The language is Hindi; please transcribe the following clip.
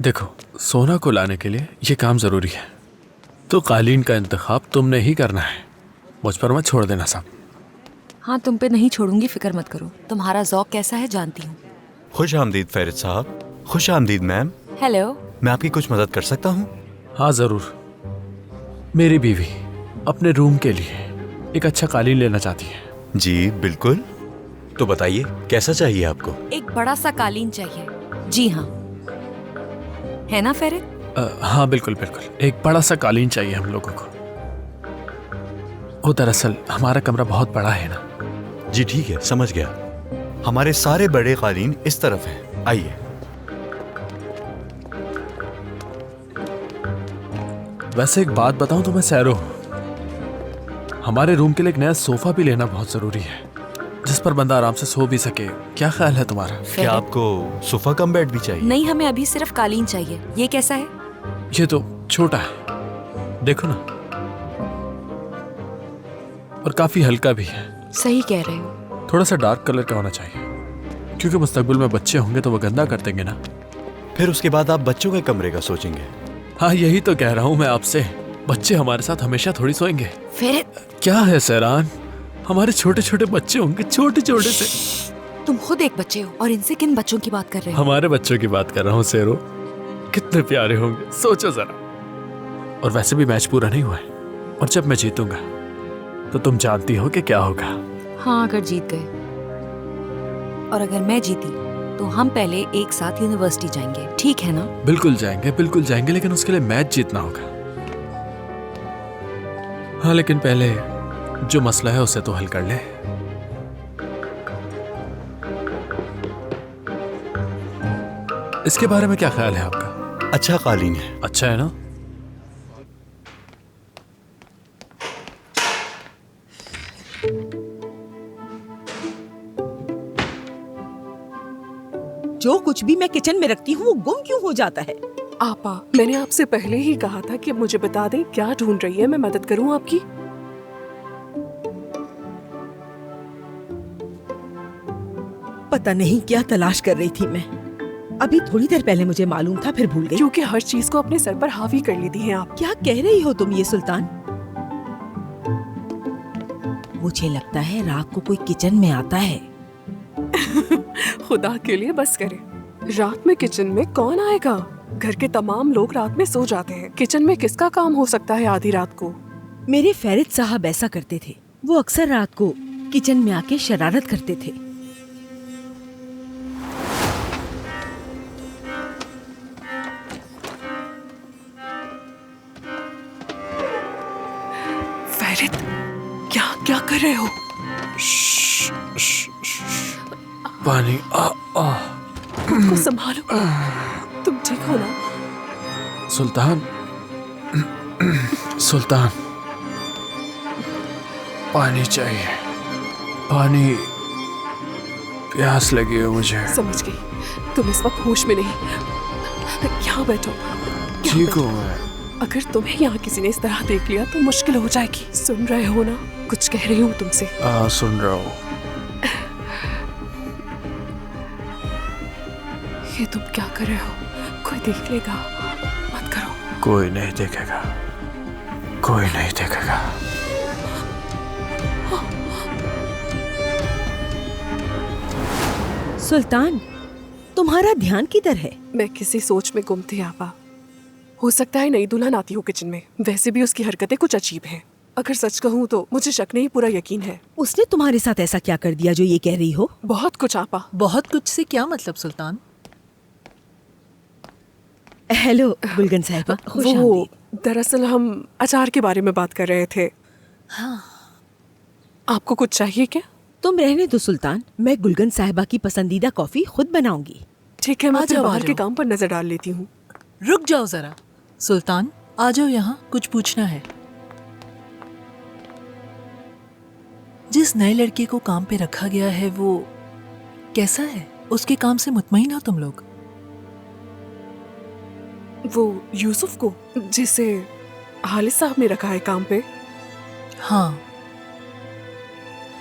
देखो, सोना को लाने के लिए ये काम जरूरी है, तो कालीन का इंतखाब तुमने ही करना है। मुझ पर मत छोड़ देना सब। हाँ, तुम पे नहीं छोड़ूंगी, फिक्र मत करो। तुम्हारा ज़ौक कैसा है जानती हूँ। खुश आमदीद फेरित साहब। खुश आमदीद मैम। हेलो। मैं आपकी कुछ मदद कर सकता हूँ? हाँ जरूर। मेरी बीवी अपने रूम के लिए एक अच्छा कालीन लेना चाहती है। जी बिल्कुल। तो बताइए कैसा चाहिए आपको? एक बड़ा सा कालीन चाहिए। जी हाँ, है ना फेरित? हाँ बिल्कुल बिल्कुल, एक बड़ा सा कालीन चाहिए हम लोगों को। वो दरअसल हमारा कमरा बहुत बड़ा है ना। जी ठीक है, समझ गया। हमारे सारे बड़े कालीन इस तरफ हैं, आइए। वैसे एक बात बताऊं तुम्हें सैरो, हमारे रूम के लिए एक नया सोफा भी लेना बहुत जरूरी है, जिस पर बंदा आराम से सो भी सके। क्या ख्याल है तुम्हारा? क्या आपको सोफा कम बेड भी चाहिए? नहीं, हमें अभी सिर्फ कालीन चाहिए। ये कैसा है? ये तो छोटा है, देखो ना, और काफी हल्का भी है। सही कह रहे हो। थोड़ा सा डार्क कलर का होना चाहिए, क्योंकि मुस्तकबिल में बच्चे होंगे तो वो गंदा कर देंगे ना। फिर उसके बाद आप बच्चों के कमरे का सोचेंगे। हाँ यही तो कह रहा हूँ मैं आपसे, बच्चे हमारे साथ हमेशा थोड़ी सोएंगे। फेरित, क्या है सैरान, हमारे छोटे छोटे बच्चे होंगे, छोटे छोटे से। तुम खुद एक बच्चे हो और इनसे किन बच्चों की बात कर रहे हो? हमारे बच्चों की बात कर रहा हूँ सैरो, कितने प्यारे होंगे, सोचो जरा। और वैसे भी मैच पूरा नहीं हुआ है, और जब मैं जीतूंगा तो तुम जानती हो कि क्या होगा। हाँ, अगर जीत गए और अगर मैं जीती तो हम पहले एक साथ यूनिवर्सिटी जाएंगे, ठीक है ना? बिल्कुल जाएंगे, लेकिन उसके लिए मैच जीतना होगा। हाँ लेकिन पहले जो मसला है उसे तो हल कर ले। इसके बारे में क्या ख्याल है आपका? अच्छा कालीन है। अच्छा है ना? जो कुछ भी मैं किचन में रखती हूँ वो गुम क्यों हो जाता है? आपा, मैंने आपसे पहले ही कहा था कि मुझे बता दें क्या ढूंढ रही है, मैं मदद करूं आपकी। पता नहीं क्या तलाश कर रही थी मैं। अभी थोड़ी देर पहले मुझे मालूम था, फिर भूल गई। क्योंकि हर चीज को अपने सर पर हावी कर लेती हैं आप। क्या कह रही हो तुम ये सुल्तान? मुझे लगता है रात को कोई किचन में आता है। खुदा के लिए बस करें, रात में किचन में कौन आएगा? घर के तमाम लोग रात में सो जाते हैं। किचन में किसका काम हो सकता है आधी रात को? मेरे फेरित साहब ऐसा करते थे, वो अक्सर रात को किचन में आके शरारत करते थे। फेरित, क्या क्या कर रहे हो? पानी खुद को संभालो, तुम ठीक हो ना? सुल्तान, सुल्तान, पानी चाहिए, पानी, प्यास लगी है मुझे। समझ गई, तुम इस वक्त होश में नहीं। यहाँ बैठो। ठीक हूँ मैं। अगर तुम्हें यहाँ किसी ने इस तरह देख लिया तो मुश्किल हो जाएगी। सुन रहे हो ना, कुछ कह रही हूँ तुमसे। सुन रहा हूँ। ये तुम क्या कर रहे हो? कोई देख लेगा, मत करो। कोई नहीं देखेगा, कोई नहीं देखेगा। सुल्तान, तुम्हारा ध्यान किधर है? मैं किसी सोच में गुम थी आपा। हो सकता है नई दुल्हन आती हो किचन में। वैसे भी उसकी हरकतें कुछ अजीब हैं। अगर सच कहूँ तो मुझे शक नहीं, पूरा यकीन है। उसने तुम्हारे साथ ऐसा क्या कर दिया जो ये कह रही हो? बहुत कुछ आपा। बहुत कुछ से क्या मतलब सुल्तान? हेलो गुलगन साहिबा, खुश वो आमदीद। दरअसल हम अचार के बारे में बात कर रहे थे। हाँ। आपको कुछ चाहिए क्या? तुम रहने दो सुल्तान, मैं गुलगन साहिबा की पसंदीदा कॉफी खुद बनाऊंगी। ठीक है, मैं आ अपने जाओ, बाहर आ के जाओ। काम पर नजर डाल लेती हूँ। रुक जाओ जरा। सुल्तान आ जाओ, यहाँ कुछ पूछना है। जिस नए लड़के को काम पे रखा गया है वो कैसा है? उसके काम से मुतमईन हो तुम लोग? वो यूसुफ को, जिसे हालिद साहब ने रखा है काम पे। हाँ,